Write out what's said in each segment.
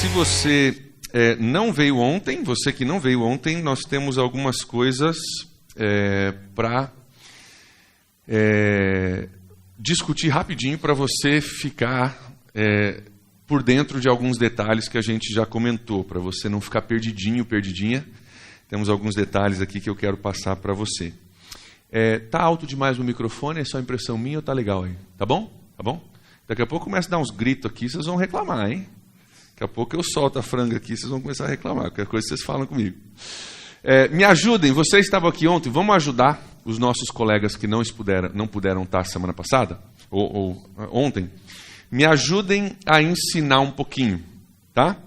se você não veio ontem, você que não veio ontem, nós temos algumas coisas para discutir rapidinho para você ficar por dentro de alguns detalhes que a gente já comentou, para você não ficar perdidinho, perdidinha. Temos alguns detalhes aqui que eu quero passar para você. Tá alto demais o microfone? É só impressão minha ou tá legal aí? Tá bom? Tá bom? Daqui a pouco começa a dar uns gritos aqui, vocês vão reclamar, hein? Daqui a pouco eu solto a franga aqui, vocês vão começar a reclamar. Qualquer coisa vocês falam comigo. Me ajudem, vocês estavam aqui ontem, vamos ajudar os nossos colegas que não puderam estar semana passada, ou ontem. Me ajudem a ensinar um pouquinho, tá?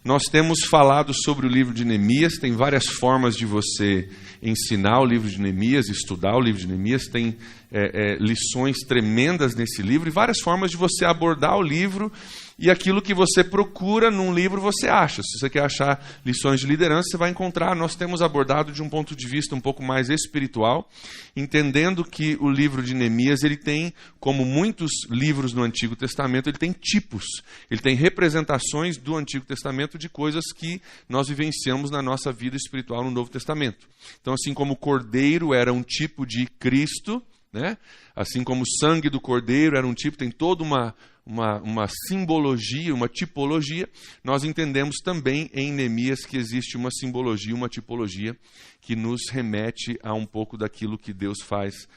Nós temos falado sobre o livro de Neemias, tem várias formas de você ensinar o livro de Neemias, estudar o livro de Neemias, tem lições tremendas nesse livro e várias formas de você abordar o livro e aquilo que você procura num livro você acha. Se você quer achar lições de liderança, você vai encontrar. Nós temos abordado de um ponto de vista um pouco mais espiritual, entendendo que o livro de Neemias, ele tem, como muitos livros no Antigo Testamento, ele tem tipos, ele tem representações do Antigo Testamento de coisas que nós vivenciamos na nossa vida espiritual no Novo Testamento. Então, assim como o cordeiro era um tipo de Cristo, né? Assim como o sangue do cordeiro era um tipo, tem toda uma simbologia, uma tipologia, nós entendemos também em Neemias que existe uma simbologia, uma tipologia que nos remete a um pouco daquilo que Deus faz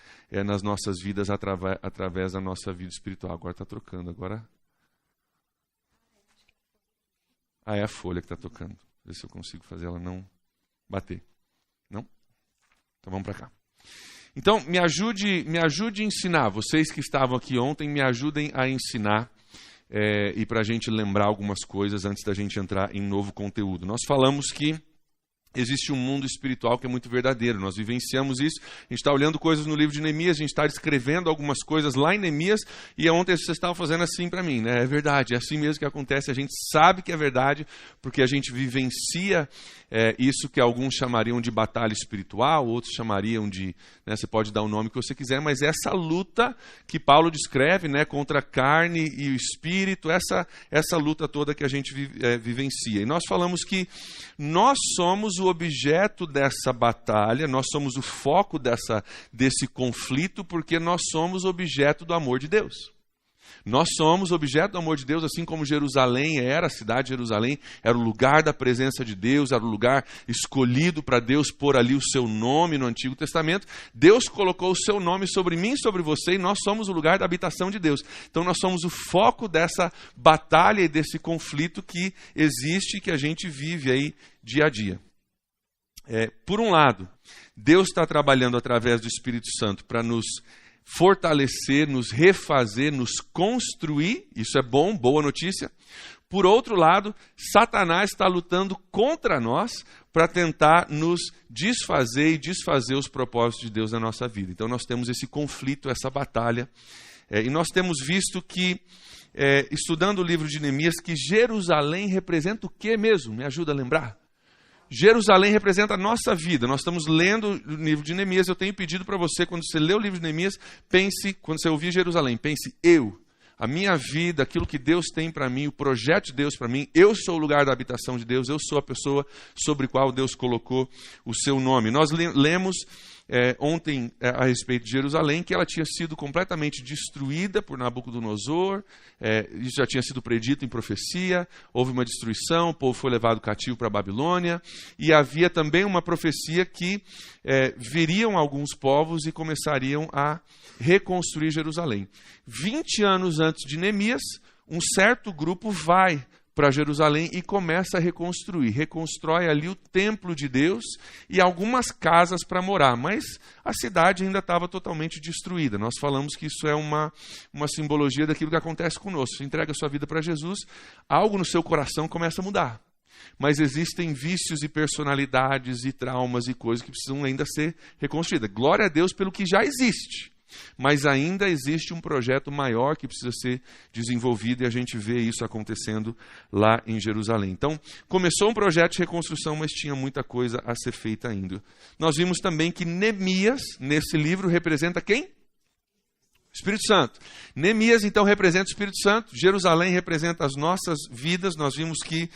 nas nossas vidas através da nossa vida espiritual. Agora está trocando, agora... é a folha que está tocando. Ver se eu consigo fazer ela não bater. Não? Então vamos para cá. Então, me ajude a ensinar. Vocês que estavam aqui ontem, me ajudem a ensinar e para a gente lembrar algumas coisas antes da gente entrar em novo conteúdo. Nós falamos que existe um mundo espiritual que é muito verdadeiro. Nós vivenciamos isso. A gente está olhando coisas no livro de Neemias, a gente está descrevendo algumas coisas lá em Neemias, e ontem vocês estavam fazendo assim para mim, né? É verdade, é assim mesmo que acontece. A gente sabe que é verdade, porque a gente vivencia isso que alguns chamariam de batalha espiritual, outros chamariam de... né, você pode dar o nome que você quiser, mas essa luta que Paulo descreve, né, contra a carne e o espírito, essa luta toda que a gente vivencia. E nós falamos que nós somos o objeto dessa batalha, nós somos o foco desse conflito, porque nós somos objeto do amor de Deus. Nós somos objeto do amor de Deus, assim como Jerusalém era, a cidade de Jerusalém era o lugar da presença de Deus, era o lugar escolhido para Deus pôr ali o seu nome no Antigo Testamento. Deus colocou o seu nome sobre mim e sobre você, e nós somos o lugar da habitação de Deus. Então nós somos o foco dessa batalha e desse conflito que existe e que a gente vive aí dia a dia. Por um lado, Deus está trabalhando através do Espírito Santo para nos fortalecer, nos refazer, nos construir. Isso é bom, boa notícia. Por outro lado, Satanás está lutando contra nós para tentar nos desfazer e desfazer os propósitos de Deus na nossa vida. Então nós temos esse conflito, essa batalha. E nós temos visto que, estudando o livro de Neemias, que Jerusalém representa o que mesmo? Me ajuda a lembrar? Jerusalém representa a nossa vida. Nós estamos lendo o livro de Neemias. Eu tenho pedido para você, quando você lê o livro de Neemias, pense, quando você ouvir Jerusalém, pense a minha vida, aquilo que Deus tem para mim, o projeto de Deus para mim, eu sou o lugar da habitação de Deus, eu sou a pessoa sobre a qual Deus colocou o seu nome. Nós lemos ontem a respeito de Jerusalém, que ela tinha sido completamente destruída por Nabucodonosor, isso já tinha sido predito em profecia, houve uma destruição, o povo foi levado cativo para a Babilônia, e havia também uma profecia que viriam alguns povos e começariam a reconstruir Jerusalém. 20 anos antes de Neemias, um certo grupo vai para Jerusalém e começa a reconstrói ali o templo de Deus e algumas casas para morar, mas a cidade ainda estava totalmente destruída. Nós falamos que isso é uma simbologia daquilo que acontece conosco. Você entrega a sua vida para Jesus, algo no seu coração começa a mudar. Mas existem vícios e personalidades e traumas e coisas que precisam ainda ser reconstruídas. Glória a Deus pelo que já existe. Mas ainda existe um projeto maior que precisa ser desenvolvido e a gente vê isso acontecendo lá em Jerusalém. Então, começou um projeto de reconstrução, mas tinha muita coisa a ser feita ainda. Nós vimos também que Neemias, nesse livro, representa quem? Espírito Santo. Neemias, então, representa o Espírito Santo. Jerusalém representa as nossas vidas. Nós vimos que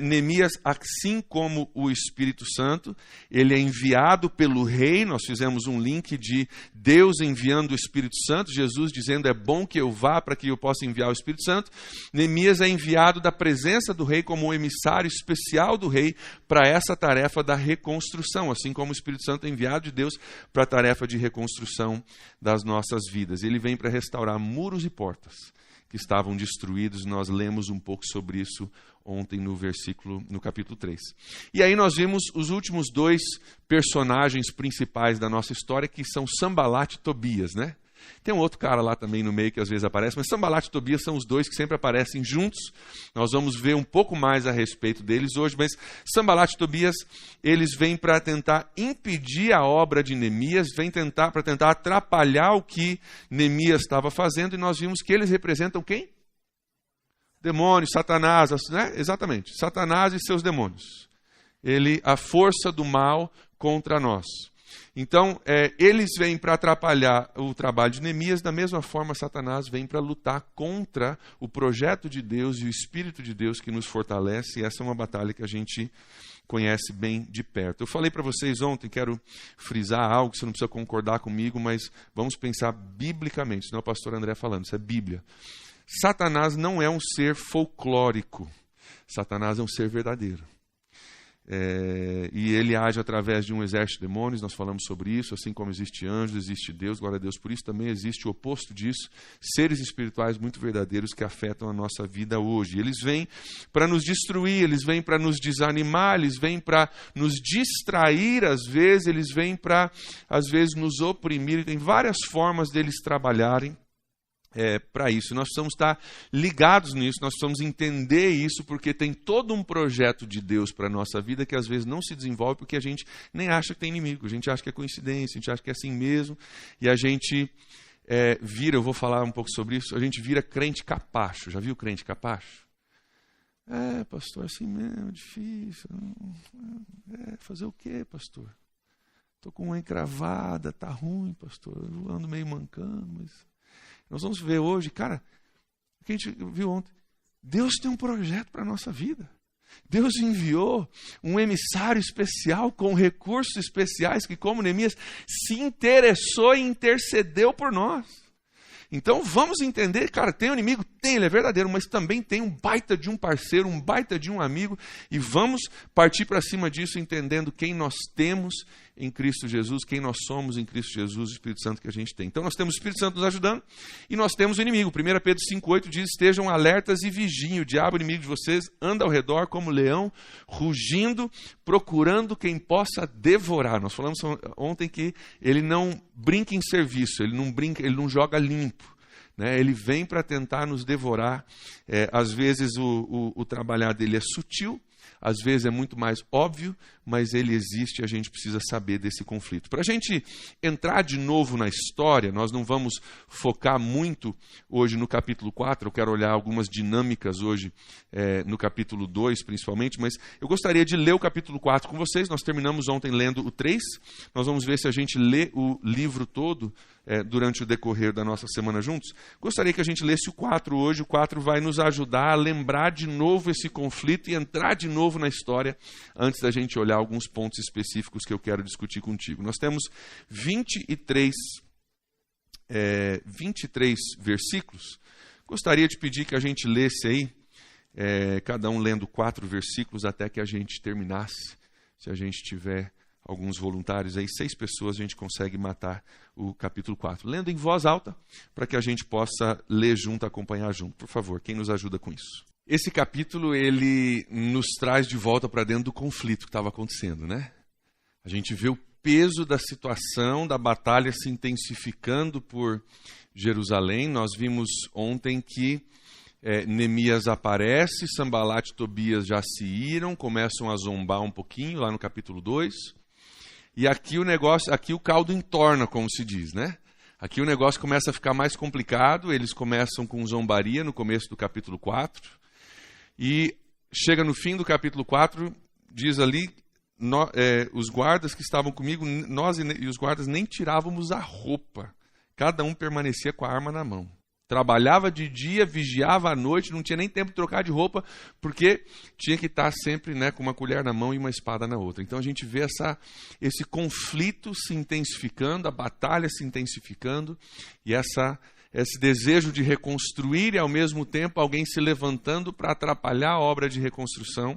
Neemias, assim como o Espírito Santo, ele é enviado pelo rei. Nós fizemos um link de Deus enviando o Espírito Santo. Jesus dizendo, é bom que eu vá para que eu possa enviar o Espírito Santo. Neemias é enviado da presença do rei como um emissário especial do rei para essa tarefa da reconstrução. Assim como o Espírito Santo é enviado de Deus para a tarefa de reconstrução das nossas vidas. Ele vem para restaurar muros e portas que estavam destruídos. Nós lemos um pouco sobre isso ontem no capítulo 3. E aí nós vimos os últimos dois personagens principais da nossa história, que são Sambalat e Tobias, né? Tem um outro cara lá também no meio que às vezes aparece, mas Sambalat e Tobias são os dois que sempre aparecem juntos. Nós vamos ver um pouco mais a respeito deles hoje, mas Sambalat e Tobias, eles vêm para tentar impedir a obra de Neemias, vêm para tentar atrapalhar o que Neemias estava fazendo, e nós vimos que eles representam quem? Demônios, Satanás, né? Exatamente, Satanás e seus demônios. A força do mal contra nós. Então, eles vêm para atrapalhar o trabalho de Neemias, da mesma forma Satanás vem para lutar contra o projeto de Deus e o Espírito de Deus que nos fortalece, e essa é uma batalha que a gente conhece bem de perto. Eu falei para vocês ontem, quero frisar algo, você não precisa concordar comigo, mas vamos pensar biblicamente, senão o pastor André falando, isso é Bíblia. Satanás não é um ser folclórico, Satanás é um ser verdadeiro. E ele age através de um exército de demônios, nós falamos sobre isso, assim como existe anjos, existe Deus, glória a Deus por isso, também existe o oposto disso, seres espirituais muito verdadeiros que afetam a nossa vida hoje. Eles vêm para nos destruir, eles vêm para nos desanimar, eles vêm para nos distrair às vezes, eles vêm para às vezes nos oprimir, tem várias formas deles trabalharem para isso. Nós precisamos estar ligados nisso, nós precisamos entender isso, porque tem todo um projeto de Deus para a nossa vida que às vezes não se desenvolve porque a gente nem acha que tem inimigo, a gente acha que é coincidência, a gente acha que é assim mesmo, e a gente vira, eu vou falar um pouco sobre isso, a gente vira crente capacho. Já viu crente capacho? Pastor, é assim mesmo, difícil. Fazer o quê, pastor? Estou com uma encravada, tá ruim, pastor, eu ando meio mancando, mas... Nós vamos ver hoje, cara, o que a gente viu ontem. Deus tem um projeto para a nossa vida. Deus enviou um emissário especial com recursos especiais que, como Neemias, se interessou e intercedeu por nós. Então vamos entender, cara, tem um inimigo? Tem, ele é verdadeiro, mas também tem um baita de um parceiro, um baita de um amigo, e vamos partir para cima disso entendendo quem nós temos em Cristo Jesus, quem nós somos em Cristo Jesus, o Espírito Santo que a gente tem. Então nós temos o Espírito Santo nos ajudando e nós temos o inimigo. 1 Pedro 5,8 diz, estejam alertas e vigiem, o diabo inimigo de vocês anda ao redor como leão, rugindo, procurando quem possa devorar. Nós falamos ontem que ele não brinca em serviço, ele não joga limpo. Ele vem para tentar nos devorar. Às vezes o trabalhar dele é sutil, às vezes é muito mais óbvio, mas ele existe e a gente precisa saber desse conflito. Para a gente entrar de novo na história, nós não vamos focar muito hoje no capítulo 4, eu quero olhar algumas dinâmicas hoje no capítulo 2 principalmente, mas eu gostaria de ler o capítulo 4 com vocês. Nós terminamos ontem lendo o 3, nós vamos ver se a gente lê o livro todo durante o decorrer da nossa semana juntos. Gostaria que a gente lesse o 4 hoje. O 4 vai nos ajudar a lembrar de novo esse conflito e entrar de novo na história antes da gente olhar alguns pontos específicos que eu quero discutir contigo. Nós temos 23 versículos. Gostaria de pedir que a gente lesse aí, cada um lendo 4 versículos até que a gente terminasse. Se a gente tiver alguns voluntários aí, 6 pessoas, a gente consegue matar o capítulo 4. Lendo em voz alta, para que a gente possa ler junto, acompanhar junto. Por favor, quem nos ajuda com isso? Esse capítulo, ele nos traz de volta para dentro do conflito que estava acontecendo, né? A gente vê o peso da situação, da batalha se intensificando por Jerusalém. Nós vimos ontem que Neemias aparece, Sambalat e Tobias já se iram, começam a zombar um pouquinho, lá no capítulo 2. E aqui o caldo entorna, como se diz, né? Aqui o negócio começa a ficar mais complicado, eles começam com zombaria no começo do capítulo 4, e chega no fim do capítulo 4, diz ali, os guardas que estavam comigo, nós e os guardas nem tirávamos a roupa. Cada um permanecia com a arma na mão. Trabalhava de dia, vigiava à noite, não tinha nem tempo de trocar de roupa, porque tinha que estar sempre, né, com uma colher na mão e uma espada na outra. Então a gente vê esse conflito se intensificando, a batalha se intensificando, e esse desejo de reconstruir e, ao mesmo tempo, alguém se levantando para atrapalhar a obra de reconstrução.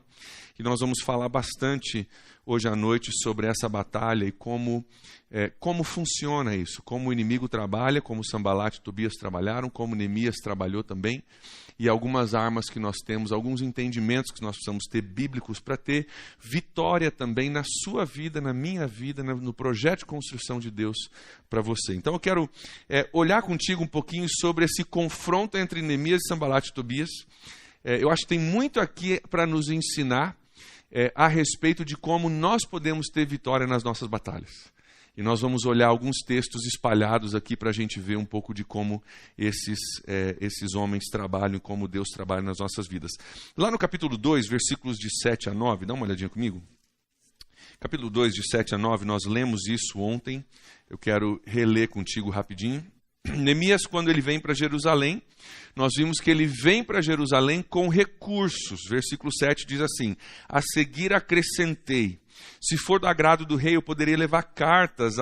E nós vamos falar bastante hoje à noite sobre essa batalha e como funciona isso, como o inimigo trabalha, como Sanbalat e Tobias trabalharam, como Neemias trabalhou também, e algumas armas que nós temos, alguns entendimentos que nós precisamos ter bíblicos para ter vitória também na sua vida, na minha vida, no projeto de construção de Deus para você. Então eu quero olhar contigo um pouquinho sobre esse confronto entre Neemias e Sanbalat e Tobias. Eu acho que tem muito aqui para nos ensinar a respeito de como nós podemos ter vitória nas nossas batalhas. E nós vamos olhar alguns textos espalhados aqui para a gente ver um pouco de como esses homens trabalham, como Deus trabalha nas nossas vidas. Lá no capítulo 2, versículos de 7 a 9, dá uma olhadinha comigo. Capítulo 2, de 7 a 9, nós lemos isso ontem. Eu quero reler contigo rapidinho. Neemias, quando ele vem para Jerusalém, nós vimos que ele vem para Jerusalém com recursos. Versículo 7 diz assim: a seguir acrescentei, se for do agrado do rei, eu poderia levar cartas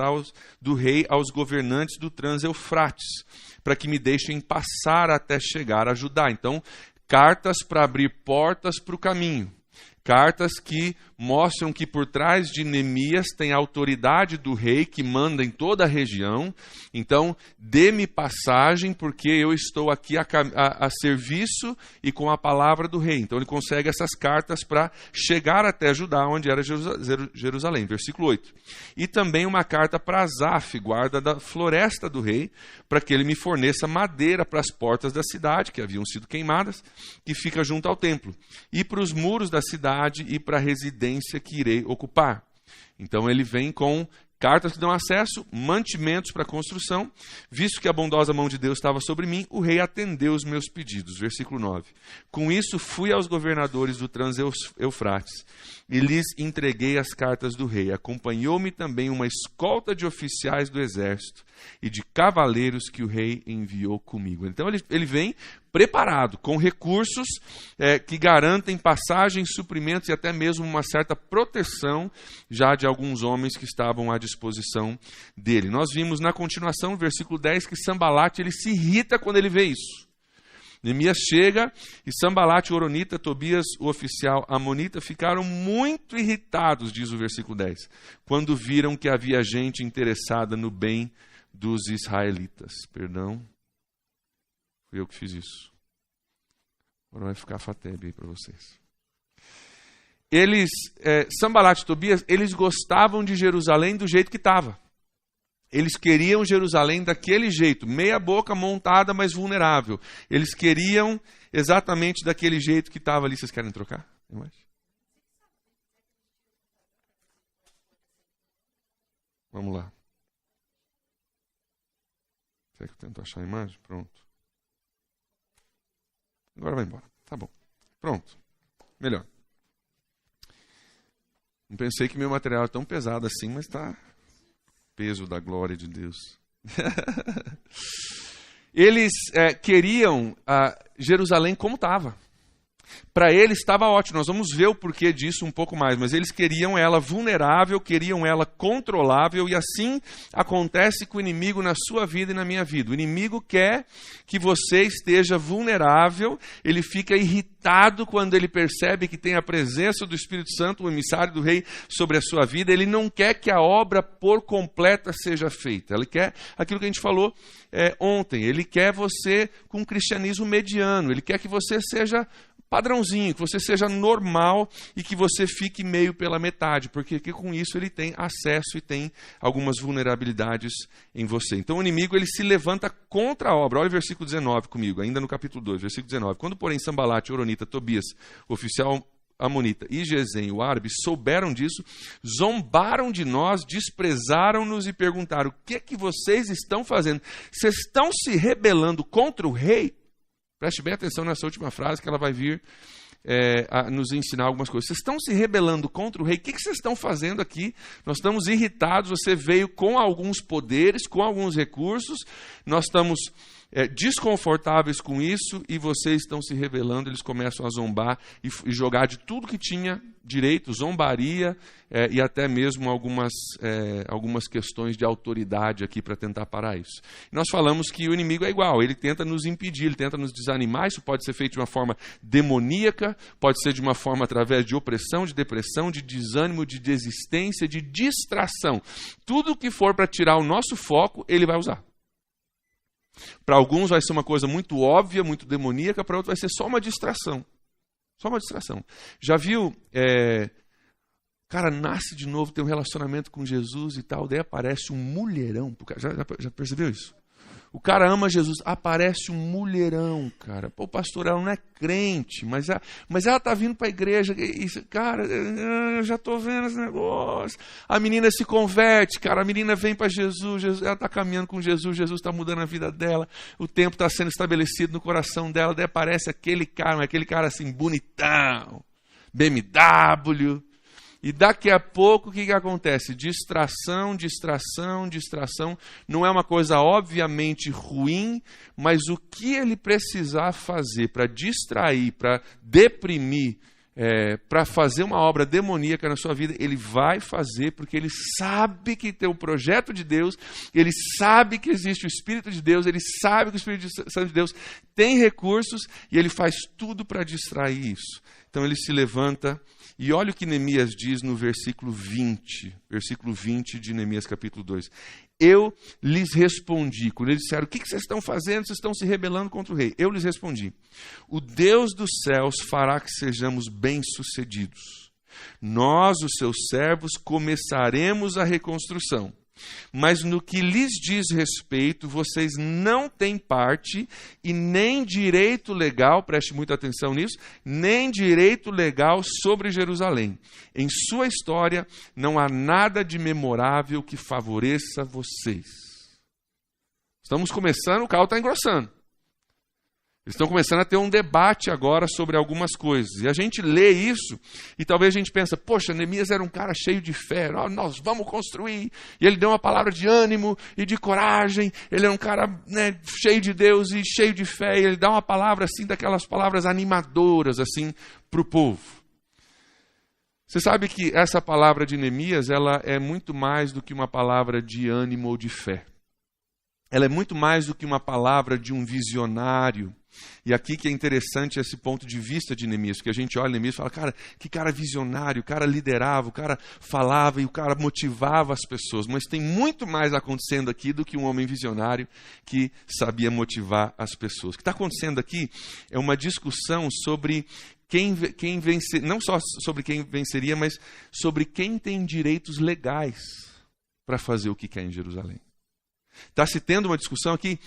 do rei aos governantes do Trans-Eufrates, para que me deixem passar até chegar a Judá. Então, cartas para abrir portas para o caminho. Cartas que mostram que por trás de Neemias tem a autoridade do rei que manda em toda a região. Então, dê-me passagem porque eu estou aqui a serviço e com a palavra do rei. Então, ele consegue essas cartas para chegar até Judá, onde era Jerusalém. Versículo 8. E também uma carta para Asaf, guarda da floresta do rei, para que ele me forneça madeira para as portas da cidade, que haviam sido queimadas, que fica junto ao templo, e para os muros da cidade e para a residência que irei ocupar. Então ele vem com cartas que dão acesso, mantimentos para a construção. Visto que a bondosa mão de Deus estava sobre mim, o rei atendeu os meus pedidos. Versículo 9. Com isso fui aos governadores do Trans-Eufrates e lhes entreguei as cartas do rei. Acompanhou-me também uma escolta de oficiais do exército e de cavaleiros que o rei enviou comigo. Então ele vem preparado, com recursos que garantem passagem, suprimentos e até mesmo uma certa proteção já de alguns homens que estavam à disposição dele. Nós vimos na continuação, no versículo 10, que Sanbalat ele se irrita quando ele vê isso. Neemias chega e Sanbalat, o horonita, Tobias, o oficial amonita, ficaram muito irritados, diz o versículo 10, quando viram que havia gente interessada no bem dos israelitas. Perdão, fui eu que fiz isso. Agora vai ficar Fateb aí para vocês. Sanbalat e Tobias, eles gostavam de Jerusalém do jeito que estava. Eles queriam Jerusalém daquele jeito, meia boca, montada, mas vulnerável. Eles queriam exatamente daquele jeito que estava ali. Vocês querem trocar? Vamos lá. Será que eu tento achar a imagem? Pronto. Agora vai embora. Tá bom. Pronto. Melhor. Não pensei que meu material é tão pesado assim, mas está... peso da glória de Deus. Eles queriam Jerusalém como estava. Para eles estava ótimo. Nós vamos ver o porquê disso um pouco mais. Mas eles queriam ela vulnerável, queriam ela controlável. E assim acontece com o inimigo na sua vida e na minha vida. O inimigo quer que você esteja vulnerável. Ele fica irritado quando ele percebe que tem a presença do Espírito Santo, o emissário do rei, sobre a sua vida. Ele não quer que a obra por completa seja feita. Ele quer aquilo que a gente falou ontem. Ele quer você com um cristianismo mediano. Ele quer que você seja padrãozinho, que você seja normal e que você fique meio pela metade, porque com isso ele tem acesso e tem algumas vulnerabilidades em você. Então o inimigo ele se levanta contra a obra. Olha o versículo 19 comigo, ainda no capítulo 2, versículo 19. Quando, porém, Sanbalat, horonita, Tobias, oficial amonita e Gesem, o árabe, souberam disso, zombaram de nós, desprezaram-nos e perguntaram: o que é que vocês estão fazendo? Vocês estão se rebelando contra o rei? Preste bem atenção nessa última frase que ela vai vir nos ensinar algumas coisas. Vocês estão se rebelando contra o rei? O que vocês estão fazendo aqui? Nós estamos irritados, você veio com alguns poderes, com alguns recursos, nós estamos desconfortáveis com isso e vocês estão se rebelando. Eles começam a zombar e jogar de tudo que tinha direito, zombaria e até mesmo algumas questões de autoridade aqui para tentar parar isso. Nós falamos que o inimigo é igual, ele tenta nos impedir, ele tenta nos desanimar. Isso pode ser feito de uma forma demoníaca, pode ser de uma forma através de opressão, de depressão, de desânimo, de desistência, de distração. Tudo que for para tirar o nosso foco, ele vai usar. Para alguns vai ser uma coisa muito óbvia, muito demoníaca, para outros vai ser só uma distração. Só uma distração. Já viu, cara nasce de novo, tem um relacionamento com Jesus e tal, daí aparece um mulherão. Já percebeu isso? O cara ama Jesus, aparece um mulherão, cara. Pô, pastor, ela não é crente, mas ela está vindo para a igreja. Cara, eu já estou vendo esse negócio. A menina se converte, cara. A menina vem para Jesus, ela está caminhando com Jesus está mudando a vida dela. O tempo está sendo estabelecido no coração dela. Daí aparece aquele cara assim, bonitão, BMW. E daqui a pouco, o que acontece? Distração. Não é uma coisa obviamente ruim, mas o que ele precisar fazer para distrair, para deprimir, para fazer uma obra demoníaca na sua vida, ele vai fazer, porque ele sabe que tem o projeto de Deus, ele sabe que existe o Espírito de Deus, ele sabe que o Espírito Santo de Deus tem recursos, e ele faz tudo para distrair isso. Então ele se levanta. E olha o que Neemias diz no versículo 20 de Neemias capítulo 2. Eu lhes respondi, quando eles disseram, o que vocês estão fazendo? Vocês estão se rebelando contra o rei. Eu lhes respondi, o Deus dos céus fará que sejamos bem-sucedidos. Nós, os seus servos, começaremos a reconstrução. Mas no que lhes diz respeito, vocês não têm parte e nem direito legal, preste muita atenção nisso, nem direito legal sobre Jerusalém. Em sua história não há nada de memorável que favoreça vocês. Estamos começando, o carro está engrossando. Eles estão começando a ter um debate agora sobre algumas coisas. E a gente lê isso e talvez a gente pense, poxa, Neemias era um cara cheio de fé, nós vamos construir. E ele deu uma palavra de ânimo e de coragem. Ele é um cara, né, cheio de Deus e cheio de fé. E ele dá uma palavra assim, daquelas palavras animadoras assim para o povo. Você sabe que essa palavra de Neemias, ela é muito mais do que uma palavra de ânimo ou de fé. Ela é muito mais do que uma palavra de um visionário. E aqui que é interessante esse ponto de vista de Neemias, porque a gente olha Neemias e fala, cara, que cara visionário, o cara liderava, o cara falava e o cara motivava as pessoas. Mas tem muito mais acontecendo aqui do que um homem visionário que sabia motivar as pessoas. O que está acontecendo aqui é uma discussão sobre quem vencer, não só sobre quem venceria, mas sobre quem tem direitos legais para fazer o que quer em Jerusalém. Está se tendo uma discussão aqui.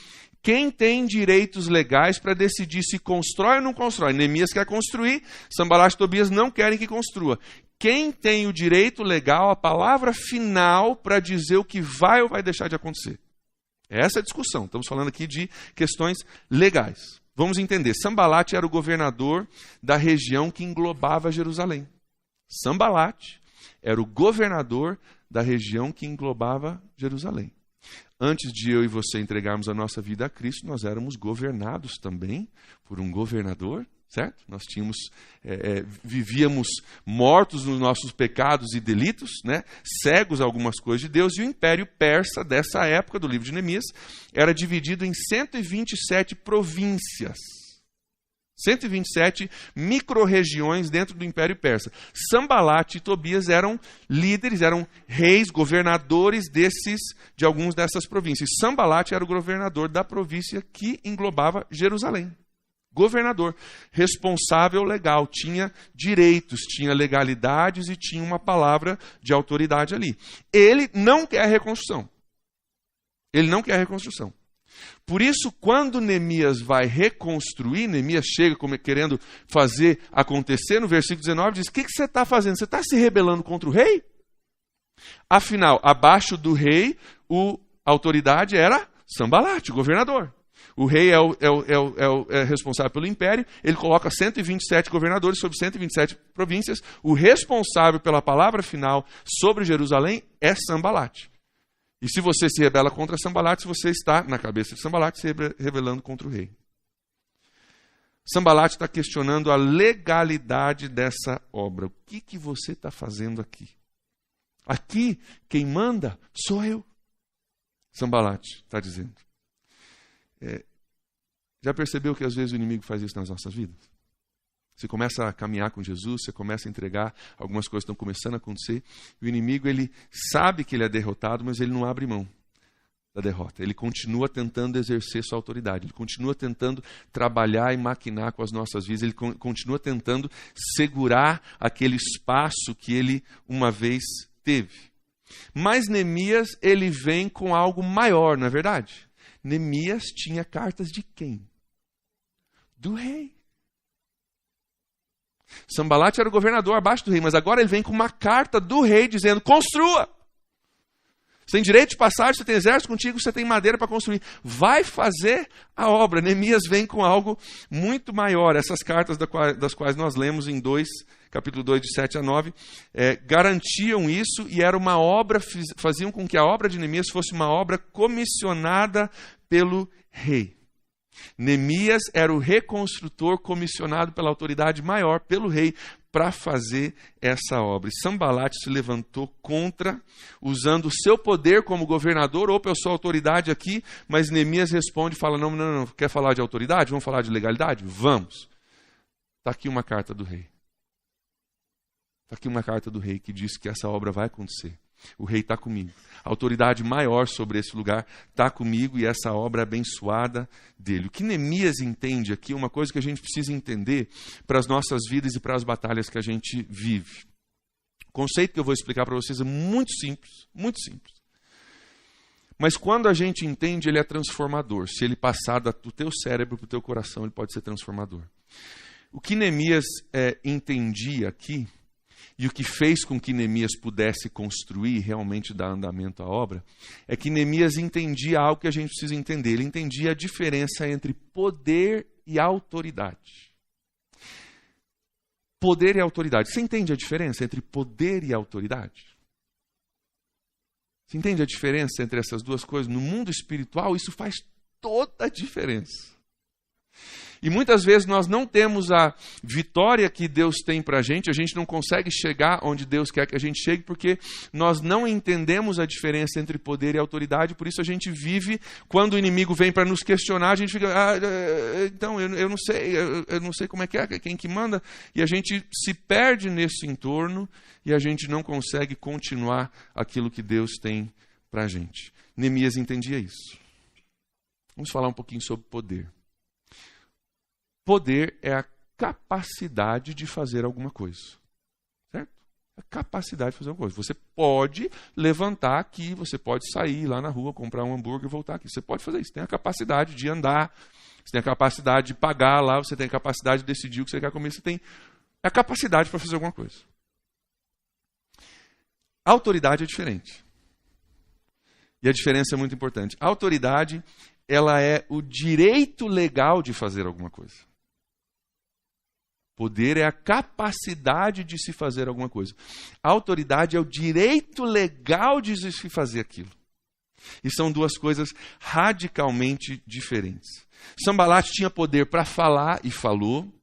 Quem tem direitos legais para decidir se constrói ou não constrói? Neemias quer construir, Sanbalat e Tobias não querem que construa. Quem tem o direito legal, a palavra final para dizer o que vai ou vai deixar de acontecer? É essa a discussão. Estamos falando aqui de questões legais. Vamos entender. Sanbalat era o governador da região que englobava Jerusalém. Sanbalat era o governador da região que englobava Jerusalém. Antes de eu e você entregarmos a nossa vida a Cristo, nós éramos governados também por um governador, certo? Nós vivíamos mortos nos nossos pecados e delitos, né? Cegos a algumas coisas de Deus, e o Império Persa dessa época, do livro de Neemias, era dividido em 127 províncias. 127 micro-regiões dentro do Império Persa. Sanbalat e Tobias eram líderes, eram reis, governadores de algumas dessas províncias. Sanbalat era o governador da província que englobava Jerusalém. Governador, responsável legal, tinha direitos, tinha legalidades e tinha uma palavra de autoridade ali. Ele não quer reconstrução. Ele não quer reconstrução. Por isso, quando Neemias vai reconstruir, Neemias chega querendo fazer acontecer, no versículo 19 diz, o que você está fazendo? Você está se rebelando contra o rei? Afinal, abaixo do rei, a autoridade era Sanbalat, o governador. O rei é responsável pelo império, ele coloca 127 governadores sobre 127 províncias. O responsável pela palavra final sobre Jerusalém é Sambalate. E se você se rebela contra Sambalate, você está, na cabeça de Sambalate, se rebelando contra o rei. Sambalate está questionando a legalidade dessa obra. O que você está fazendo aqui? Aqui, quem manda sou eu. Sambalate está dizendo. Já percebeu que às vezes o inimigo faz isso nas nossas vidas? Você começa a caminhar com Jesus, você começa a entregar, algumas coisas estão começando a acontecer, e o inimigo, ele sabe que ele é derrotado, mas ele não abre mão da derrota. Ele continua tentando exercer sua autoridade, ele continua tentando trabalhar e maquinar com as nossas vidas, ele continua tentando segurar aquele espaço que ele uma vez teve. Mas Neemias, ele vem com algo maior, não é verdade? Neemias tinha cartas de quem? Do rei. Sambalate era o governador abaixo do rei, mas agora ele vem com uma carta do rei dizendo: construa. Você tem direito de passagem, você tem exército contigo, você tem madeira para construir. Vai fazer a obra. Neemias vem com algo muito maior. Essas cartas das quais nós lemos em capítulo 2, de 7 a 9, garantiam isso e era uma obra, faziam com que a obra de Neemias fosse uma obra comissionada pelo rei. Neemias era o reconstrutor comissionado pela autoridade maior, pelo rei, para fazer essa obra. E Sambalate se levantou contra, usando o seu poder como governador ou pela sua autoridade aqui, mas Neemias responde e fala: não, quer falar de autoridade? Vamos falar de legalidade? Vamos. Está aqui uma carta do rei. Está aqui uma carta do rei que diz que essa obra vai acontecer. O rei está comigo. A autoridade maior sobre esse lugar está comigo e essa obra abençoada dele. O que Neemias entende aqui é uma coisa que a gente precisa entender para as nossas vidas e para as batalhas que a gente vive. O conceito que eu vou explicar para vocês é muito simples, muito simples. Mas quando a gente entende, ele é transformador. Se ele passar do teu cérebro para o teu coração, ele pode ser transformador. O que Neemias entendia aqui, e o que fez com que Neemias pudesse construir e realmente dar andamento à obra, é que Neemias entendia algo que a gente precisa entender. Ele entendia a diferença entre poder e autoridade. Poder e autoridade. Você entende a diferença entre poder e autoridade? Você entende a diferença entre essas duas coisas? No mundo espiritual, isso faz toda a diferença. E muitas vezes nós não temos a vitória que Deus tem para a gente não consegue chegar onde Deus quer que a gente chegue, porque nós não entendemos a diferença entre poder e autoridade, por isso a gente vive, quando o inimigo vem para nos questionar, a gente fica, então eu não sei como é, quem que manda, e a gente se perde nesse entorno, e a gente não consegue continuar aquilo que Deus tem para a gente. Neemias entendia isso. Vamos falar um pouquinho sobre poder. Poder é a capacidade de fazer alguma coisa. Certo? A capacidade de fazer alguma coisa. Você pode levantar aqui, você pode sair lá na rua, comprar um hambúrguer e voltar aqui. Você pode fazer isso. Você tem a capacidade de andar, você tem a capacidade de pagar lá, você tem a capacidade de decidir o que você quer comer, você tem a capacidade para fazer alguma coisa. A autoridade é diferente. E a diferença é muito importante. A autoridade, ela é o direito legal de fazer alguma coisa. Poder é a capacidade de se fazer alguma coisa. A autoridade é o direito legal de se fazer aquilo. E são duas coisas radicalmente diferentes. Sambalate tinha poder para falar e falou.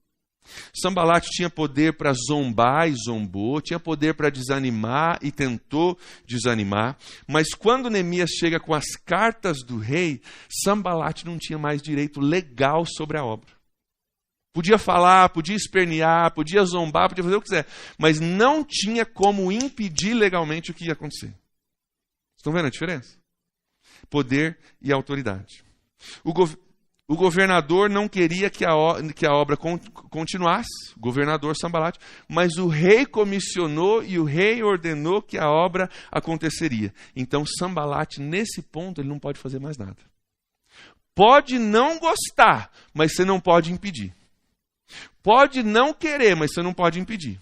Sambalate tinha poder para zombar e zombou. Tinha poder para desanimar e tentou desanimar. Mas quando Neemias chega com as cartas do rei, Sambalate não tinha mais direito legal sobre a obra. Podia falar, podia espernear, podia zombar, podia fazer o que quiser, mas não tinha como impedir legalmente o que ia acontecer. Estão vendo a diferença? Poder e autoridade. O governador não queria que a obra continuasse, o governador Sambalate, mas o rei comissionou e o rei ordenou que a obra aconteceria. Então Sambalate, nesse ponto, ele não pode fazer mais nada. Pode não gostar, mas você não pode impedir. Pode não querer, mas você não pode impedir.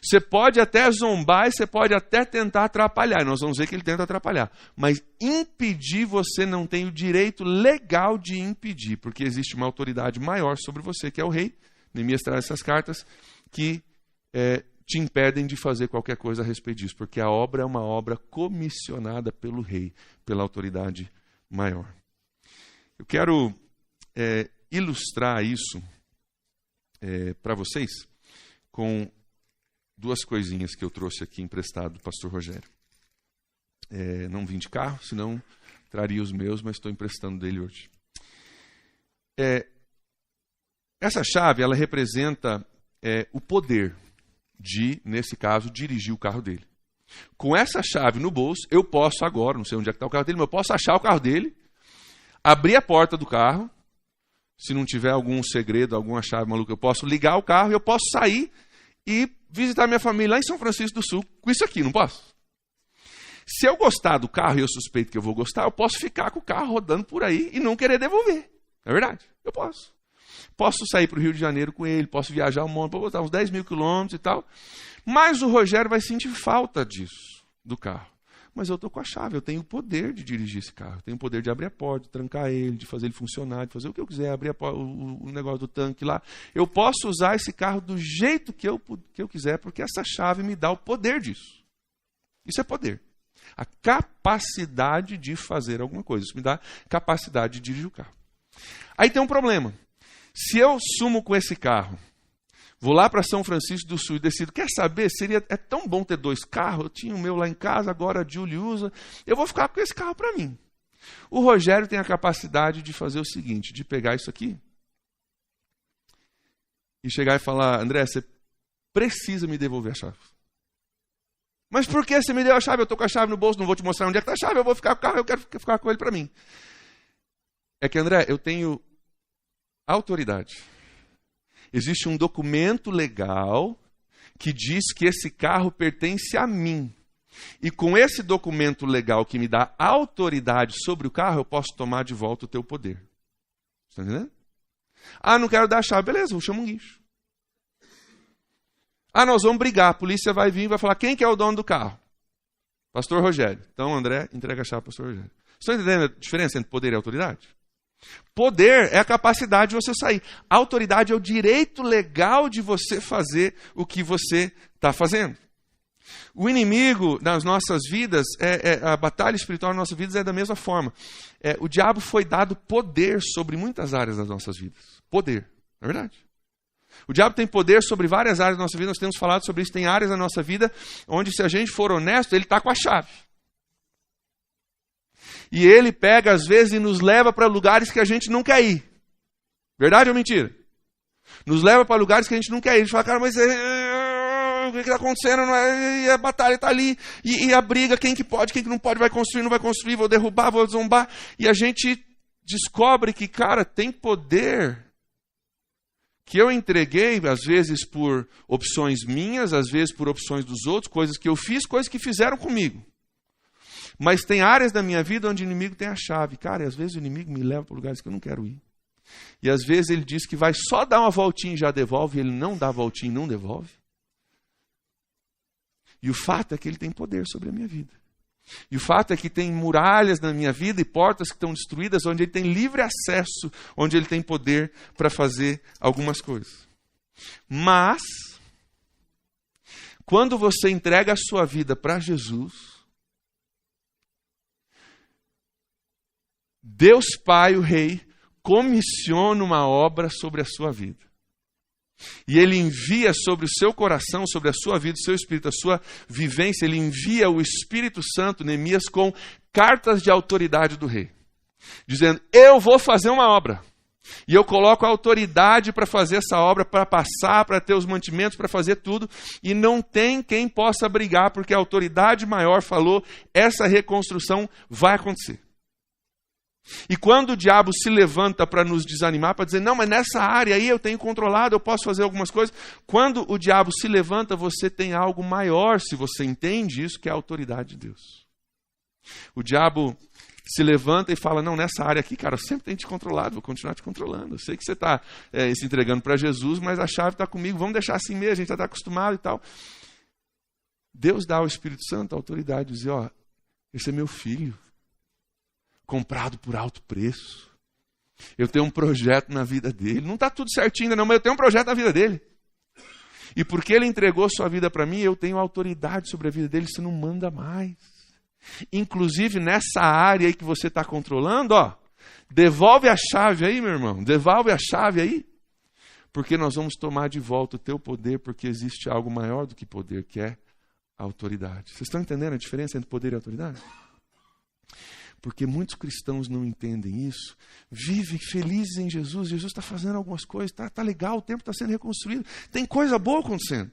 Você pode até zombar e você pode até tentar atrapalhar. Nós vamos ver que ele tenta atrapalhar. Mas impedir você não tem o direito legal de impedir, porque existe uma autoridade maior sobre você, que é o rei. Neemias traz essas cartas que te impedem de fazer qualquer coisa a respeito disso, porque a obra é uma obra comissionada pelo rei, pela autoridade maior. Eu quero ilustrar isso para vocês com duas coisinhas que eu trouxe aqui emprestado do pastor Rogério. Não vim de carro, senão traria os meus, mas estou emprestando dele hoje. Essa chave, ela representa o poder de, nesse caso, dirigir o carro dele. Com essa chave no bolso, eu posso agora, não sei onde é que está o carro dele, mas eu posso achar o carro dele, abrir a porta do carro, se não tiver algum segredo, alguma chave maluca, eu posso ligar o carro e eu posso sair e visitar minha família lá em São Francisco do Sul com isso aqui, não posso? Se eu gostar do carro e eu suspeito que eu vou gostar, eu posso ficar com o carro rodando por aí e não querer devolver. Não é verdade? Eu posso. Posso sair para o Rio de Janeiro com ele, posso viajar um monte, posso botar uns 10 mil quilômetros e tal. Mas o Rogério vai sentir falta disso, do carro. Mas eu estou com a chave, eu tenho o poder de dirigir esse carro. Eu tenho o poder de abrir a porta, de trancar ele, de fazer ele funcionar, de fazer o que eu quiser, abrir o negócio do tanque lá. Eu posso usar esse carro do jeito que eu quiser, porque essa chave me dá o poder disso. Isso é poder. A capacidade de fazer alguma coisa. Isso me dá capacidade de dirigir o carro. Aí tem um problema. Se eu sumo com esse carro, vou lá para São Francisco do Sul e decido, quer saber, é tão bom ter 2 carros, eu tinha o meu lá em casa, agora a Julie usa, eu vou ficar com esse carro para mim. O Rogério tem a capacidade de fazer o seguinte, de pegar isso aqui e chegar e falar, André, você precisa me devolver a chave. Mas por que você me deu a chave? Eu estou com a chave no bolso, não vou te mostrar onde é que está a chave, eu vou ficar com o carro, eu quero ficar com ele para mim. É que, André, eu tenho autoridade. Existe um documento legal que diz que esse carro pertence a mim. E com esse documento legal que me dá autoridade sobre o carro, eu posso tomar de volta o teu poder. Está entendendo? Ah, não quero dar a chave. Beleza, eu chamo um guincho. Ah, nós vamos brigar. A polícia vai vir e vai falar, quem que é o dono do carro? Pastor Rogério. Então, André, entrega a chave para o pastor Rogério. Vocês estão entendendo a diferença entre poder e autoridade? Poder é a capacidade de você sair. A autoridade é o direito legal de você fazer o que você está fazendo. O inimigo nas nossas vidas, a batalha espiritual nas nossas vidas é da mesma forma. O diabo foi dado poder sobre muitas áreas das nossas vidas. Poder, não é verdade? O diabo tem poder sobre várias áreas da nossa vida, nós temos falado sobre isso. Tem áreas da nossa vida onde, se a gente for honesto, ele está com a chave. E ele pega, às vezes, e nos leva para lugares que a gente não quer ir. Verdade ou mentira? Nos leva para lugares que a gente não quer ir. A gente fala, cara, mas o que está acontecendo? E a batalha está ali. E a briga, quem que pode, quem que não pode, vai construir, não vai construir, vou derrubar, vou zombar. E a gente descobre que, cara, tem poder que eu entreguei, às vezes por opções minhas, às vezes por opções dos outros, coisas que eu fiz, coisas que fizeram comigo. Mas tem áreas da minha vida onde o inimigo tem a chave. Cara, e às vezes o inimigo me leva para lugares que eu não quero ir. E às vezes ele diz que vai só dar uma voltinha e já devolve, e ele não dá a voltinha e não devolve. E o fato é que ele tem poder sobre a minha vida. E o fato é que tem muralhas na minha vida e portas que estão destruídas, onde ele tem livre acesso, onde ele tem poder para fazer algumas coisas. Mas, quando você entrega a sua vida para Jesus, Deus Pai, o Rei, comissiona uma obra sobre a sua vida. E Ele envia sobre o seu coração, sobre a sua vida, o seu espírito, a sua vivência, Ele envia o Espírito Santo, Neemias, com cartas de autoridade do Rei. Dizendo, eu vou fazer uma obra. E eu coloco a autoridade para fazer essa obra, para passar, para ter os mantimentos, para fazer tudo. E não tem quem possa brigar, porque a autoridade maior falou, essa reconstrução vai acontecer. E quando o diabo se levanta para nos desanimar, para dizer, não, mas nessa área aí eu tenho controlado, eu posso fazer algumas coisas. Quando o diabo se levanta, você tem algo maior, se você entende isso, que é a autoridade de Deus. O diabo se levanta e fala, não, nessa área aqui, cara, eu sempre tenho te controlado, vou continuar te controlando. Eu sei que você está se entregando para Jesus, mas a chave está comigo, vamos deixar assim mesmo, a gente já está acostumado e tal. Deus dá ao Espírito Santo a autoridade de dizer, ó, esse é meu filho, comprado por alto preço. Eu tenho um projeto na vida dele. Não está tudo certinho ainda não, mas eu tenho um projeto na vida dele. E porque ele entregou sua vida para mim, eu tenho autoridade sobre a vida dele, você não manda mais. Inclusive nessa área aí que você está controlando, ó, devolve a chave aí, meu irmão, devolve a chave aí. Porque nós vamos tomar de volta o teu poder, porque existe algo maior do que poder, que é a autoridade. Vocês estão entendendo a diferença entre poder e autoridade? Porque muitos cristãos não entendem isso, vivem felizes em Jesus, Jesus está fazendo algumas coisas, está legal, o tempo está sendo reconstruído, tem coisa boa acontecendo.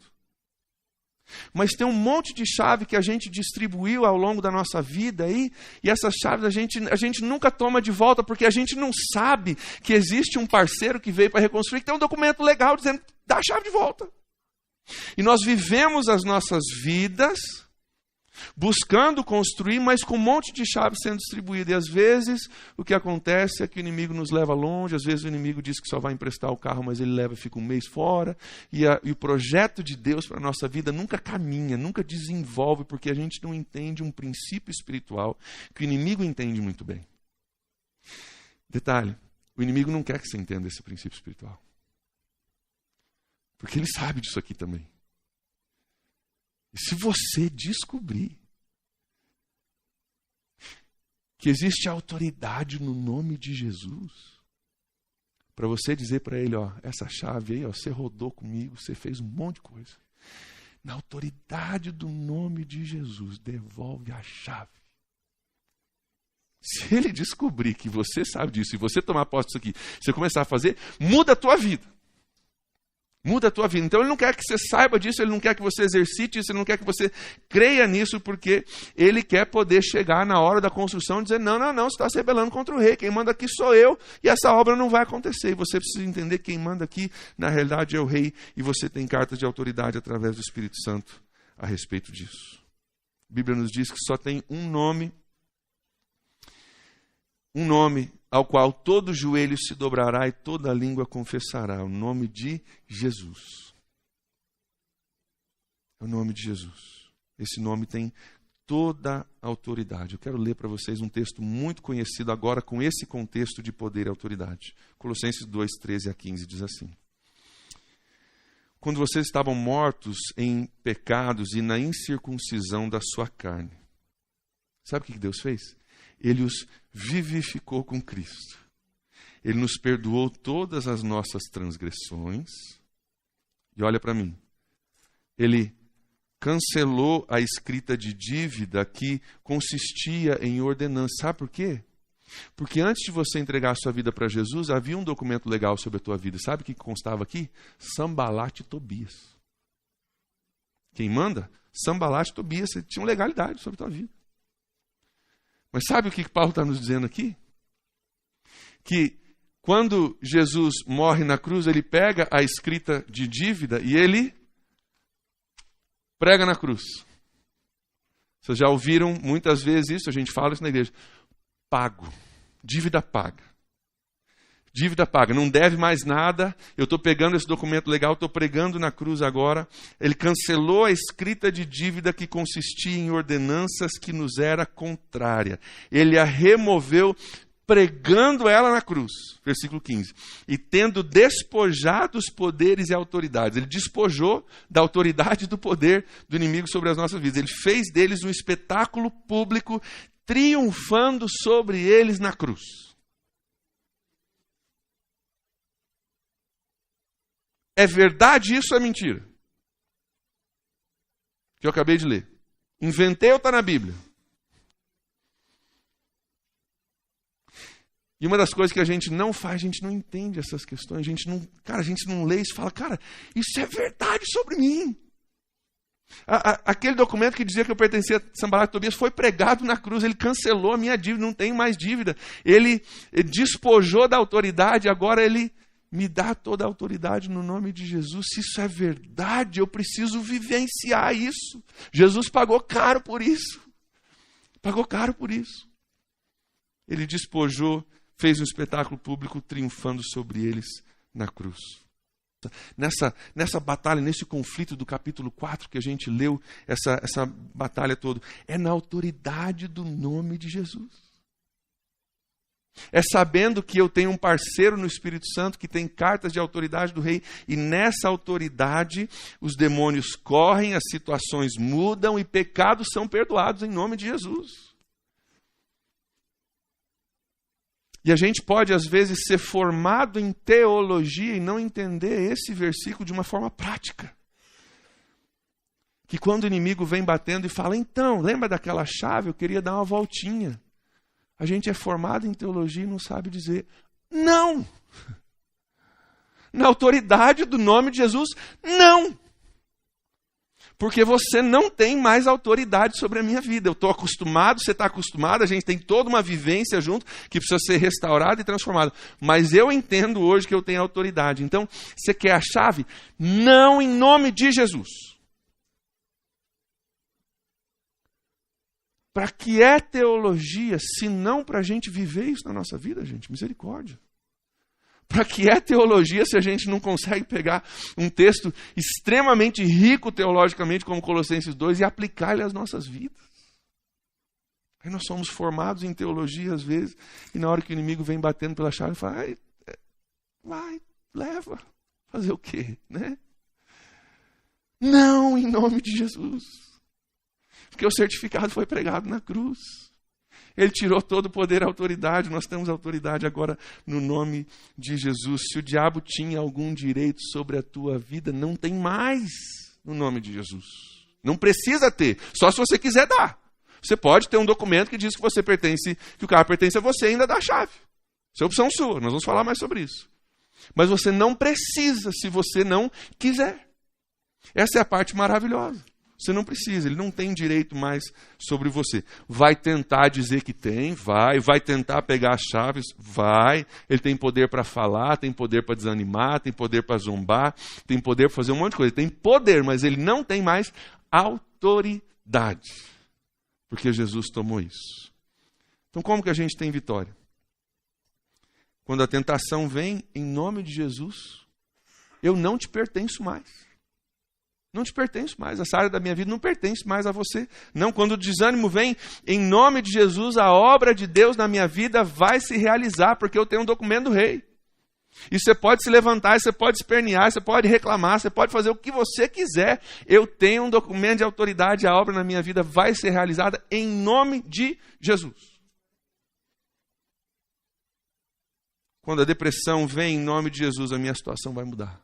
Mas tem um monte de chave que a gente distribuiu ao longo da nossa vida aí, e essas chaves a gente nunca toma de volta, porque a gente não sabe que existe um parceiro que veio para reconstruir, que tem um documento legal dizendo, dá a chave de volta. E nós vivemos as nossas vidas buscando construir, mas com um monte de chaves sendo distribuídas. E às vezes o que acontece é que o inimigo nos leva longe, às vezes o inimigo diz que só vai emprestar o carro, mas ele leva e fica um mês fora. E o projeto de Deus para a nossa vida nunca caminha, nunca desenvolve, porque a gente não entende um princípio espiritual que o inimigo entende muito bem. Detalhe, o inimigo não quer que você entenda esse princípio espiritual. Porque ele sabe disso aqui também. E se você descobrir que existe autoridade no nome de Jesus, para você dizer para ele, ó, essa chave aí, ó, você rodou comigo, você fez um monte de coisa. Na autoridade do nome de Jesus, devolve a chave. Se ele descobrir que você sabe disso, e você tomar posse disso aqui, você começar a fazer, muda a tua vida. Muda a tua vida. Então ele não quer que você saiba disso, ele não quer que você exercite isso, ele não quer que você creia nisso, porque ele quer poder chegar na hora da construção e dizer, não, você está se rebelando contra o rei, quem manda aqui sou eu, e essa obra não vai acontecer. E você precisa entender que quem manda aqui, na realidade, é o rei, e você tem cartas de autoridade através do Espírito Santo a respeito disso. A Bíblia nos diz que só tem um nome ao qual todo joelho se dobrará e toda língua confessará, o nome de Jesus. É o nome de Jesus. Esse nome tem toda a autoridade. Eu quero ler para vocês um texto muito conhecido agora com esse contexto de poder e autoridade. Colossenses 2, 13 a 15 diz assim. Quando vocês estavam mortos em pecados e na incircuncisão da sua carne. Sabe o que Deus fez? Ele os vivificou com Cristo. Ele nos perdoou todas as nossas transgressões. E olha para mim. Ele cancelou a escrita de dívida que consistia em ordenança. Sabe por quê? Porque antes de você entregar a sua vida para Jesus, havia um documento legal sobre a tua vida. Sabe o que constava aqui? Sambalat e Tobias. Quem manda? Sambalat e Tobias. Você tinha legalidade sobre a tua vida. Mas sabe o que Paulo está nos dizendo aqui? Que quando Jesus morre na cruz, ele pega a escrita de dívida e ele prega na cruz. Vocês já ouviram muitas vezes isso, a gente fala isso na igreja. Pago. Dívida paga. Dívida paga. Não deve mais nada. Eu estou pegando esse documento legal, estou pregando na cruz agora. Ele cancelou a escrita de dívida que consistia em ordenanças que nos era contrária. Ele a removeu pregando ela na cruz. Versículo 15. E tendo despojado os poderes e autoridades. Ele despojou da autoridade e do poder do inimigo sobre as nossas vidas. Ele fez deles um espetáculo público, triunfando sobre eles na cruz. É verdade isso ou é mentira? Que eu acabei de ler. Inventei ou está na Bíblia? E uma das coisas que a gente não faz, a gente não entende essas questões. A gente não lê isso e fala, cara, isso é verdade sobre mim. Aquele documento que dizia que eu pertencia a Sambalat e Tobias foi pregado na cruz. Ele cancelou a minha dívida, não tenho mais dívida. Ele despojou da autoridade, agora ele me dá toda a autoridade no nome de Jesus. Se isso é verdade, eu preciso vivenciar isso. Jesus pagou caro por isso. Pagou caro por isso. ele despojou, fez um espetáculo público triunfando sobre eles na cruz. Nessa batalha, nesse conflito do capítulo 4 que a gente leu, essa batalha toda, é na autoridade do nome de Jesus. É sabendo que eu tenho um parceiro no Espírito Santo que tem cartas de autoridade do rei, e nessa autoridade os demônios correm, as situações mudam e pecados são perdoados em nome de Jesus. E a gente pode, às vezes, ser formado em teologia e não entender esse versículo de uma forma prática. Que quando o inimigo vem batendo e fala, então, lembra daquela chave? Eu queria dar uma voltinha. A gente é formado em teologia e não sabe dizer, não! Na autoridade do nome de Jesus, não! Porque você não tem mais autoridade sobre a minha vida. Eu estou acostumado, você está acostumado, a gente tem toda uma vivência junto que precisa ser restaurada e transformada. Mas eu entendo hoje que eu tenho autoridade. Então, você quer a chave? Não em nome de Jesus. Para que é teologia, se não para a gente viver isso na nossa vida, gente? Misericórdia. Para que é teologia se a gente não consegue pegar um texto extremamente rico teologicamente, como Colossenses 2, e aplicar ele às nossas vidas? Aí nós somos formados em teologia às vezes, e na hora que o inimigo vem batendo pela chave, fala, vai, leva. Fazer o quê, né? Não, em nome de Jesus. Porque o certificado foi pregado na cruz. Ele tirou todo o poder e autoridade. Nós temos autoridade agora no nome de Jesus. Se o diabo tinha algum direito sobre a tua vida, não tem mais no nome de Jesus. Não precisa ter, só se você quiser dar. Você pode ter um documento que diz que você pertence, que o carro pertence a você e ainda dá a chave. Isso é opção sua, nós vamos falar mais sobre isso. Mas você não precisa se você não quiser. Essa é a parte maravilhosa. Você não precisa, ele não tem direito mais sobre você. Vai tentar dizer que tem, vai tentar pegar as chaves, vai. Ele tem poder para falar, tem poder para desanimar, tem poder para zombar, tem poder para fazer um monte de coisa. Tem poder, mas ele não tem mais autoridade. Porque Jesus tomou isso. Então como que a gente tem vitória? Quando a tentação vem, em nome de Jesus, eu não te pertenço mais. Não te pertenço mais, essa área da minha vida não pertence mais a você. Não, quando o desânimo vem, em nome de Jesus, a obra de Deus na minha vida vai se realizar, porque eu tenho um documento do rei. E você pode se levantar, você pode espernear, você pode reclamar, você pode fazer o que você quiser. Eu tenho um documento de autoridade, a obra na minha vida vai ser realizada em nome de Jesus. Quando a depressão vem, em nome de Jesus, a minha situação vai mudar.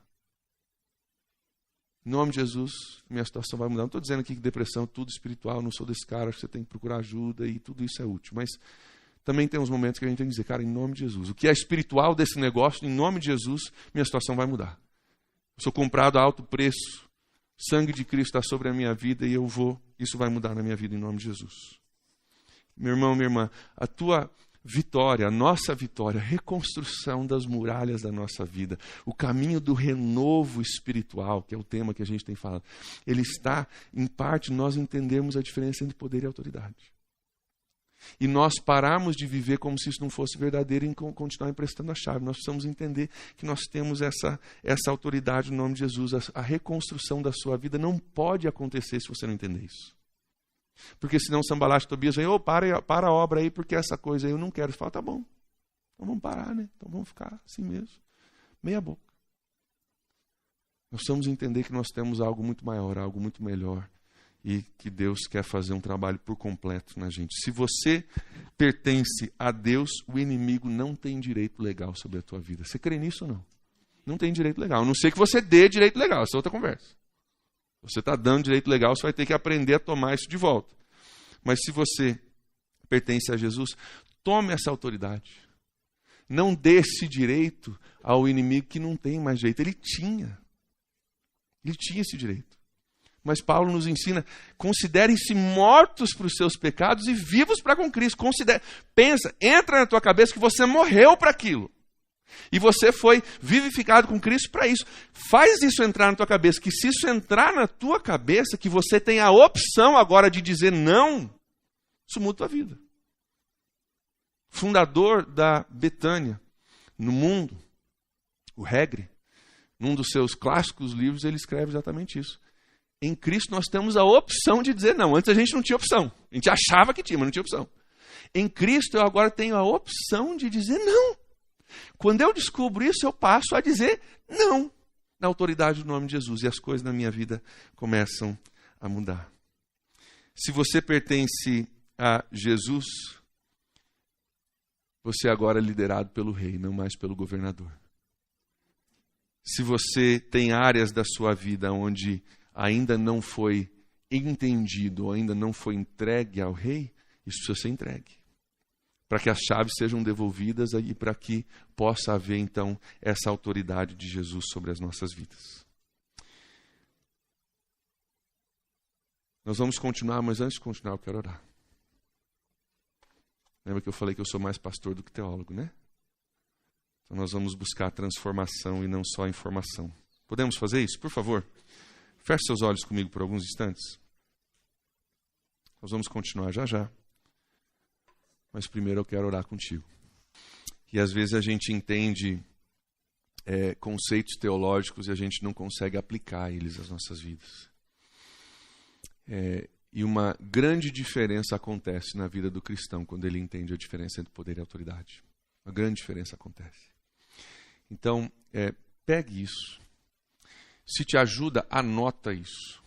Em nome de Jesus, minha situação vai mudar. Não estou dizendo aqui que depressão é tudo espiritual, não sou desse cara, acho que você tem que procurar ajuda e tudo isso é útil. Mas também tem uns momentos que a gente tem que dizer, cara, em nome de Jesus. O que é espiritual desse negócio, em nome de Jesus, minha situação vai mudar. Eu sou comprado a alto preço, sangue de Cristo está sobre a minha vida e isso vai mudar na minha vida em nome de Jesus. Meu irmão, minha irmã, a tua vitória, a nossa vitória, a reconstrução das muralhas da nossa vida, o caminho do renovo espiritual, que é o tema que a gente tem falado, ele está, em parte, nós entendermos a diferença entre poder e autoridade. E nós pararmos de viver como se isso não fosse verdadeiro e continuar emprestando a chave. Nós precisamos entender que nós temos essa autoridade no nome de Jesus. A reconstrução da sua vida não pode acontecer se você não entender isso. Porque senão Sanbalat e Tobias vem, para a obra aí, porque essa coisa aí eu não quero. Você fala, tá bom, então vamos parar, né? Então vamos ficar assim mesmo, meia boca. Nós precisamos entender que nós temos algo muito maior, algo muito melhor, e que Deus quer fazer um trabalho por completo na gente. Se você pertence a Deus, o inimigo não tem direito legal sobre a tua vida. Você crê nisso ou não? Não tem direito legal, a não ser que você dê direito legal, essa é outra conversa. Você está dando direito legal, você vai ter que aprender a tomar isso de volta. Mas se você pertence a Jesus, tome essa autoridade. Não dê esse direito ao inimigo que não tem mais direito. Ele tinha esse direito. Mas Paulo nos ensina, considerem-se mortos para os seus pecados e vivos para com Cristo. Pensa, entra na tua cabeça que você morreu para aquilo. E você foi vivificado com Cristo para isso. Faz isso entrar na tua cabeça, que se isso entrar na tua cabeça, que você tem a opção agora de dizer não, isso muda a tua vida. fundador da Betânia, no mundo, o Hegre, num dos seus clássicos livros, ele escreve exatamente isso. Em Cristo nós temos a opção de dizer não. Antes a gente não tinha opção. A gente achava que tinha, mas não tinha opção. Em Cristo eu agora tenho a opção de dizer não. Quando eu descubro isso, eu passo a dizer não na autoridade do nome de Jesus. E as coisas na minha vida começam a mudar. Se você pertence a Jesus, você agora é liderado pelo rei, não mais pelo governador. Se você tem áreas da sua vida onde ainda não foi entendido, ou ainda não foi entregue ao rei, isso precisa ser entregue. Para que as chaves sejam devolvidas e para que possa haver, então, essa autoridade de Jesus sobre as nossas vidas. Nós vamos continuar, mas antes de continuar, eu quero orar. Lembra que eu falei que eu sou mais pastor do que teólogo, né? Então nós vamos buscar transformação e não só informação. Podemos fazer isso? Por favor, feche seus olhos comigo por alguns instantes. Nós vamos continuar já já. Mas primeiro eu quero orar contigo. E às vezes a gente entende conceitos teológicos e a gente não consegue aplicar eles às nossas vidas. E uma grande diferença acontece na vida do cristão quando ele entende a diferença entre poder e autoridade. Uma grande diferença acontece. Então, pegue isso. Se te ajuda, anota isso.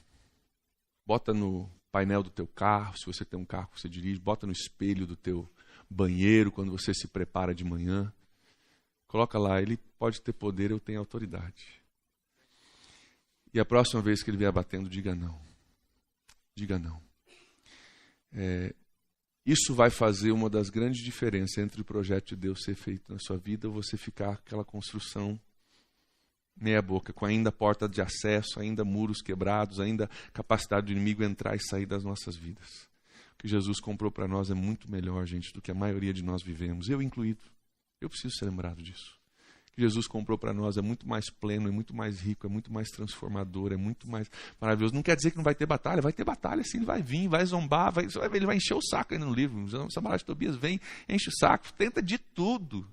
Bota no painel do teu carro, se você tem um carro que você dirige, bota no espelho do teu banheiro quando você se prepara de manhã. Coloca lá, ele pode ter poder, eu tenho autoridade. E a próxima vez que ele vier batendo, diga não. Diga não. Isso vai fazer uma das grandes diferenças entre o projeto de Deus ser feito na sua vida ou você ficar aquela construção meia boca, com ainda porta de acesso, ainda muros quebrados, ainda capacidade do inimigo entrar e sair das nossas vidas. O que Jesus comprou para nós é muito melhor, gente, do que a maioria de nós vivemos, eu incluído. Eu preciso ser lembrado disso. O que Jesus comprou para nós é muito mais pleno, é muito mais rico, é muito mais transformador, é muito mais maravilhoso. Não quer dizer que não vai ter batalha sim, ele vai vir, vai zombar, ele vai encher o saco ainda no livro. Sambalat de Tobias vem, enche o saco, tenta de tudo.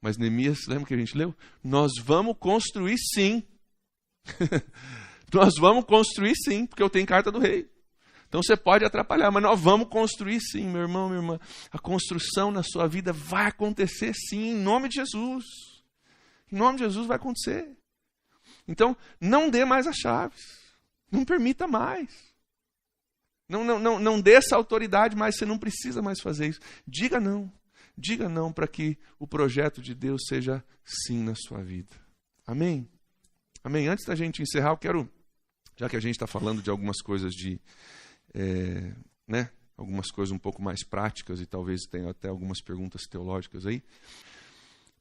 Mas Neemias, lembra que a gente leu? Nós vamos construir sim. Nós vamos construir sim, porque eu tenho carta do rei. Então você pode atrapalhar, mas nós vamos construir sim, meu irmão, minha irmã. A construção na sua vida vai acontecer sim, em nome de Jesus. Em nome de Jesus vai acontecer. Então, não dê mais as chaves. Não permita mais. Não dê essa autoridade mais, você não precisa mais fazer isso. Diga não. Diga não para que o projeto de Deus seja sim na sua vida. Amém? Amém? Antes da gente encerrar, eu quero, já que a gente está falando de algumas coisas algumas coisas um pouco mais práticas e talvez tenha até algumas perguntas teológicas aí.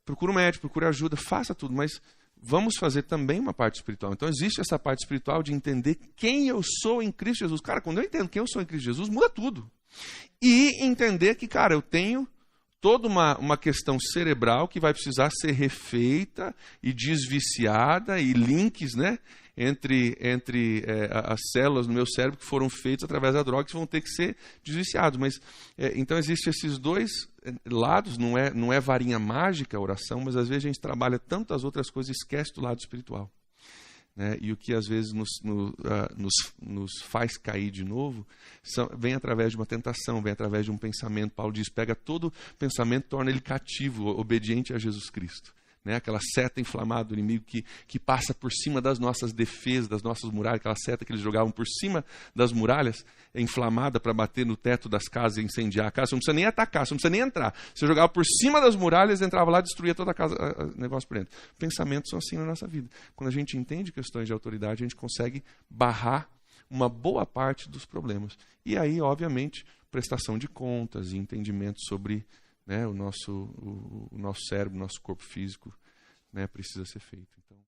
Procura um médico, procura ajuda, faça tudo, mas vamos fazer também uma parte espiritual. Então existe essa parte espiritual de entender quem eu sou em Cristo Jesus. Cara, quando eu entendo quem eu sou em Cristo Jesus, muda tudo. E entender que, cara, eu tenho toda uma questão cerebral que vai precisar ser refeita e desviciada e links, né, entre as células no meu cérebro que foram feitas através da droga que vão ter que ser desviciados. Mas então existem esses dois lados, não é varinha mágica a oração, mas às vezes a gente trabalha tanto as outras coisas e esquece do lado espiritual. Né? E o que às vezes nos faz cair de novo vem através de uma tentação, vem através de um pensamento. Paulo diz, pega todo pensamento, torna ele cativo, obediente a Jesus Cristo. Né? Aquela seta inflamada do inimigo que passa por cima das nossas defesas, das nossas muralhas, aquela seta que eles jogavam por cima das muralhas, inflamada para bater no teto das casas e incendiar a casa. Você não precisa nem atacar, você não precisa nem entrar. Você jogava por cima das muralhas, entrava lá e destruía toda a casa, o negócio por dentro. Pensamentos são assim na nossa vida. Quando a gente entende questões de autoridade, a gente consegue barrar uma boa parte dos problemas. E aí, obviamente, prestação de contas e entendimento sobre, né, o nosso cérebro, o nosso corpo físico, né, precisa ser feito. Então...